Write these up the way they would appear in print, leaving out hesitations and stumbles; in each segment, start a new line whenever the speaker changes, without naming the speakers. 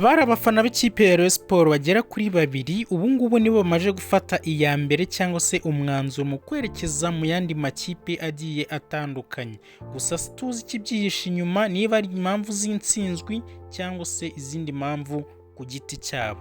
Abari abafana b'ikipe ya Rayon Sports bagera kuri babiri ubu ngubu nibo bamaze gufata iya mbere cyangwa se umwanzuro mu kwerekeza mu yandi makipe agiye atandukanye. Gusa situzi ikibyihishe inyuma niba ari impamvu z'intsinzwi cyangwa se izindi mpamvu ku giti cyabo.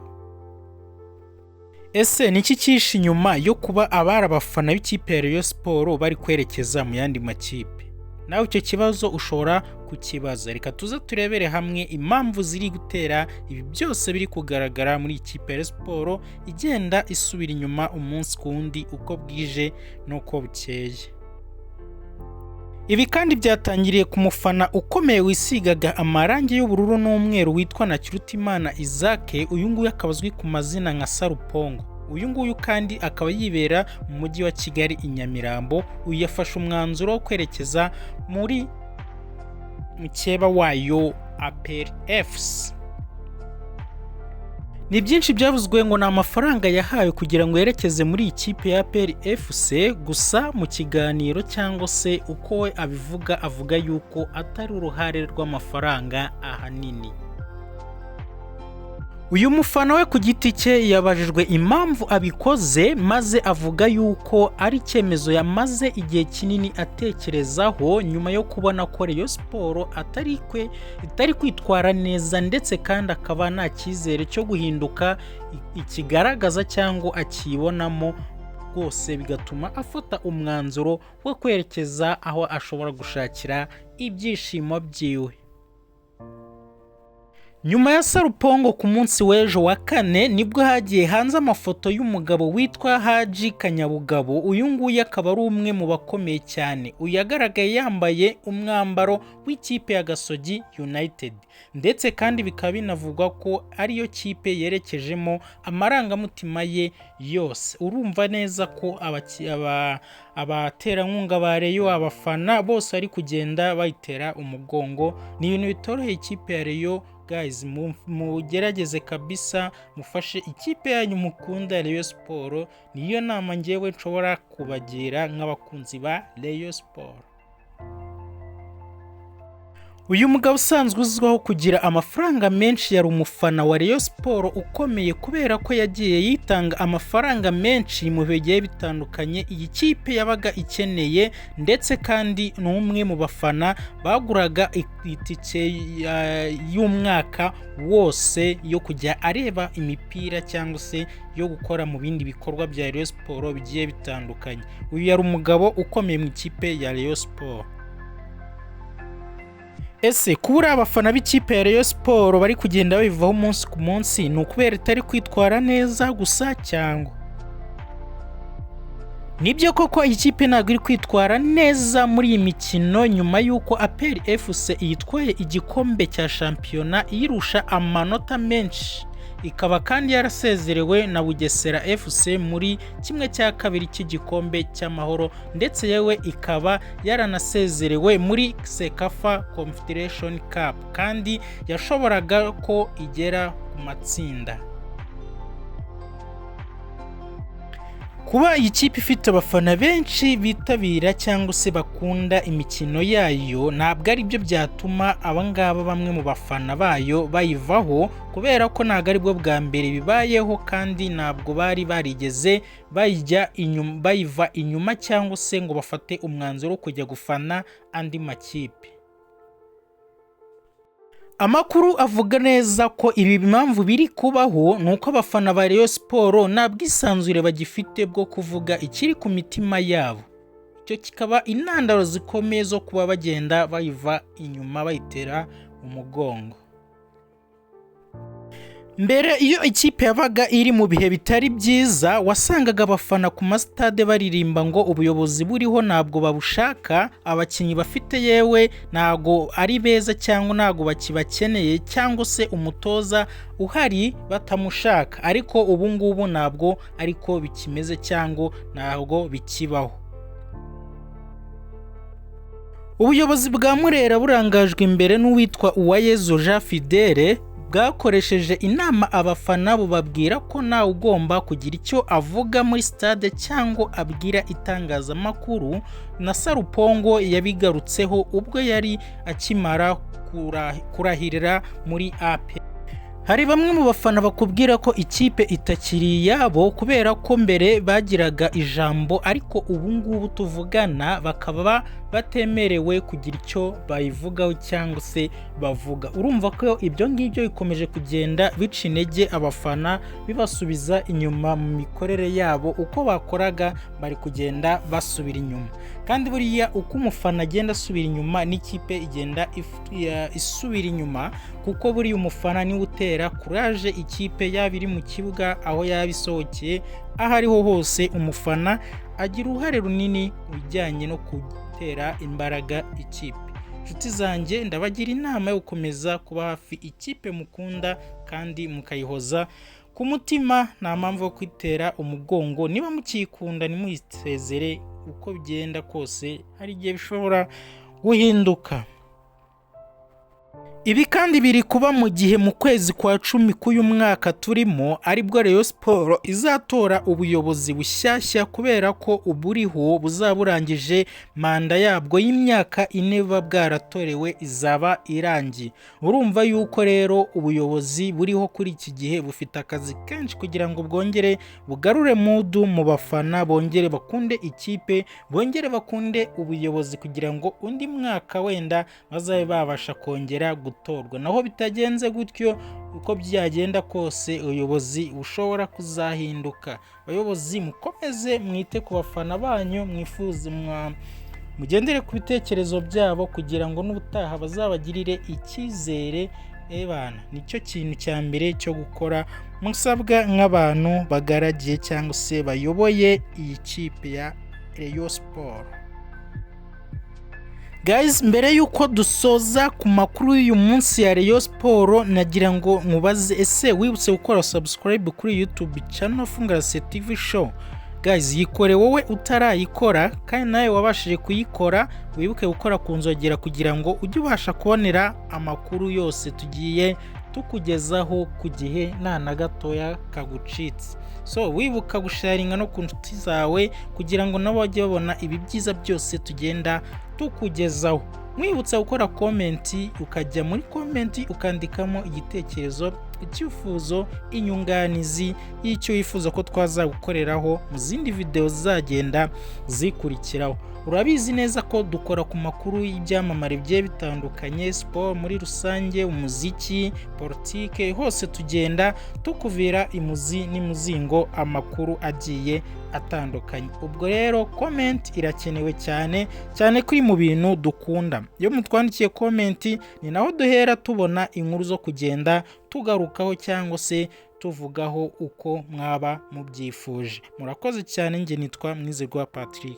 Ese niki cyihishe inyuma yo kuba abari abafana b'ikipe ya Rayon Sports bari kwerekeza mu yandi makipe? Nawe icyo kibazo ushobora kukibaza. Reka tuze turebere hamwe impamvu ziri gutera ibi byose biri kugaragara muri ikipe ya Sport igenda isubira inyuma umunsi ku wundi uko bwije nuko bukeye. Ibi kandi byatangiriye ku mufana ukomeye wisigaga amarangi y'ubururu n'umweru witwa Nakirutimana Isaac, uyu nguyu akaba azwi ku mazina nka Sarupongo. Uyu nguyu kandi akaba yibera mu mujyi wa Kigali i Nyamirambo. Uyu yafashe umwanzuro wo kwerekeza muri mukeba wayo APR FC. Ni byinshi byavuzwe ngo ni amafaranga yahawe kugira ngo yerekeze muri ikipe ya APR FC, gusa mu kiganiro cyangwa se uko we abivuga avuga yuko atari uruhare rw'amafaranga ahanini. Uyu mufana we ku giti cye yabajijwe impamvu abikoze, maze avuga yuko ari icyemezo yamaze igihe kinini atekerezaho nyuma yo kubona ko Rayon Sports itari kwitwara neza, ndetse kandi akaba nta cyizere cyo guhinduka ikigaragaza cyangwa akibonamo rwose, bigatuma afata umwanzuro wo kwerekeza aho ashobora gushakira ibyishimo byiwe. Nyuma ya Sarupongo ku munsi w'ejo wa kane nibwo hagiye hanze amafoto y'umugabo witwa Haji Kanyabugabo. Uyu nguyu akaba ari umwe mu bakomeye cyane. Uyu yagaragaye yambaye umwambaro w'ikipe ya Gasogi United, ndetse kandi bikaba binavugwa ko ariyo kipe yerekejemo amarangamutima ye yose. Urumva neza ko abaterankunga ba Rayon, abafana bose ari kugenda bayitera umugongo. Ni ibintu bitoroheye ikipe ya Rayon. Guys, mugerageze kabisa mufashe ikipe yanyu mukunda Rayon Sports. Niyo nama ngewe nshobora kubagira nk'abakunzi ba Rayon Sports. Uyu mugabo usanzwe uzwiho kugira amafaranga menshi yari umufana wa Rayon Sports ukomeye, kubera ko yagiye yitanga amafaranga menshi mu bigiye bitandukanye iyi kipe yabaga ikeneye, ndetse kandi n'umwe mu bafana baguraga itike y'umwaka wose yo kujya areba imipira cyangwa se yo gukora mu bindi bikorwa bya Rayon Sports bigiye bitandukanye. Uyu yari umugabo ukomeye mu ikipe ya Rayon Sports. Ese kubura abafana b'ikipe ya Rayon Sports bari kugenda babivaho umunsi ku munsi ni ukubera itari kwitwara neza gusa cyangwa? Nibyo koko ikipe ntabwo iri kwitwara neza muri iyi mikino nyuma y'uko APR FC yitwaye igikombe cya shampiyona iyirusha amanota menshi, ikaba kandi yarasezerewe na Bugesera FC muri kimwe cya kabiri cy'igikombe cy'amahoro, ndetse yewe ikaba yaranasezerewe muri Sekafa Confederation Cup, kandi yashoboraga ko igera ku matsinda. Kuba iyi kipe ifite abafana benshi bitabira cyangwa se bakunda imikino yayo ntabwo ari byo byatuma abangaba bamwe mu bafana bayo bayivaho, kubera ko ntabwo ari bwo bwa mbere bibayeho, kandi ntabwo bari barigeze bayiva inyuma cyangwa se ngo bafate umwanzuro wo kujya gufana andi makipe. Amakuru avuga neza ko ibi impamvu biri kubaho ni uko abafana ba Rayon Sports nta bwisanzure bagifite bwo kuvuga ikiri ku mitima yabo. Icyo kikaba intandaro zikomeye zo kuba bagenda bayiva inyuma bayitera umugongo. Mbere iyo ikipe yabaga iri mu bihe bitari byiza, wasangaga abafana ku masitade baririmba ngo ubuyobozi buriho ntabwo babushaka, abakinnyi bafite yewe ntabwo ari beza cyangwa ntabwo bakibakeneye, cyangwa se umutoza uhari batamushaka. Ariko ubu ngubu ntabwo ariko bikimeze cyangwa ntabwo bikibaho. Ubuyobozi bwa Murera burangajwe imbere n'uwitwa Uwayezu Jean Fidele bwakoresheje inama abafana bubabwira ko ntawe ugomba kugira icyo avuga muri stade cyangwa abwira itangazamakuru, na Sarupongo yabigarutseho ubwo yari akimara kurahirira muri APR. Hari bamwe mu bafana bakubwira ko ikipe itakiri iyabo kubera ko mbere bagiraga ijambo, ariko ubu ngubu tuvugana bakaba batemerewe kugira icyo bayivugaho cyangwa se bavuga. Urumva ko ibyo ngibyo bikomeje kugenda bica intege abafana, bibasubiza inyuma mu mikorere yabo. Uko bakoraga bari kugenda basubira inyuma, kandi buriya uko umufana agenda asubira inyuma n'ikipe igenda isubira inyuma, kuko buriya umufana niwe utera kuraje ikipe, yaba iri mu kibuga, aho yaba isohokeye, aho ariho hose umufana agira uruhare runini mu bijyanye no gutera imbaraga ikipe. Inshuti zanjye, ndabagira inama yo gukomeza kuba hafi ikipe mukunda kandi mukayihoza ku mutima, nta mpamvu yo kwitera umugongo. Niba mukiyikunda nimuyisezere, uko bigenda kose hari igihe bishobora guhinduka. Ibi kandi biri kuba mu gihe mu kwezi kwa 10 k'uyu mwaka turimo aribwo Rayon Sport izatora ubuyobozi bushyashya, kubera ko uburiho buzaburangije manda yabwo y'imyaka 4 buba bwaratorewe izaba irangiye. Urumva yuko rero ubuyobozi buriho kuri iki gihe bufite akazi kenshi kugira ngo bwongere bugarure mudu mu bafana, bongere bakunde ikipe, bongere bakunde ubuyobozi, kugira ngo undi mwaka wenda bazabe babasha kongera gutorwa. Naho bitagenze gutyo, uko byagenda kose ubuyobozi bushobora kuzahinduka. Abayobozi mukomeze mwite ku bafana banyu, mwifuze mugendere ku bitekerezo byabo, kugira ngo n'ubutaha bazabagirire icyizere. Bana, nicyo kintu cya mbere cyo gukora musabwa nk'abantu bagaragiye cyangwa se bayoboye iyi kipe ya Rayon Sport. Guys, mbere yuko dusoza ku makuru y'uyu munsi ya Rayon Sport, nagira ngo mubaze, ese wibutse gukora subscribe kuri YouTube channel Fungarase TV Show? Guys, yikore wowe utarayikora, kandi nawe wabashije kuyikora wibuke gukora ku nzogera, kugira ngo ujye ubasha kubonera amakuru yose tugiye tukugezaho ku gihe nta na gatoya kagucitse. So wibuka gusharinga no ku nshuti zawe, kugira ngo nabo bajye babona ibi byiza byose tugenda tukugezaho. Mwibutsa gukora komenti, ukajya muri komenti ukandikamo igitekerezo, icyifuzo, inyunganizi y'icyo wifuza ko twazagukoreraho mu zindi video zizagenda zikurikiraho. Urabizi neza ko dukora ku makuru y'ibyamamare bigiye bitandukanye, sport muri rusange, umuziki, politike, hose tugenda tukuvira imuzi n'imuzingo amakuru agiye atandukanye. Ubwo rero comment irakenewe cyane cyane kuri mu bintu dukunda. Iyo mutwandikiye comment, ni naho duhera tubona inkuru zo kugenda tugarukaho cyangwa se tuvugaho uko mwaba mubyifuje. Murakoze cyane, nge nitwa Mwizerwa Patrick.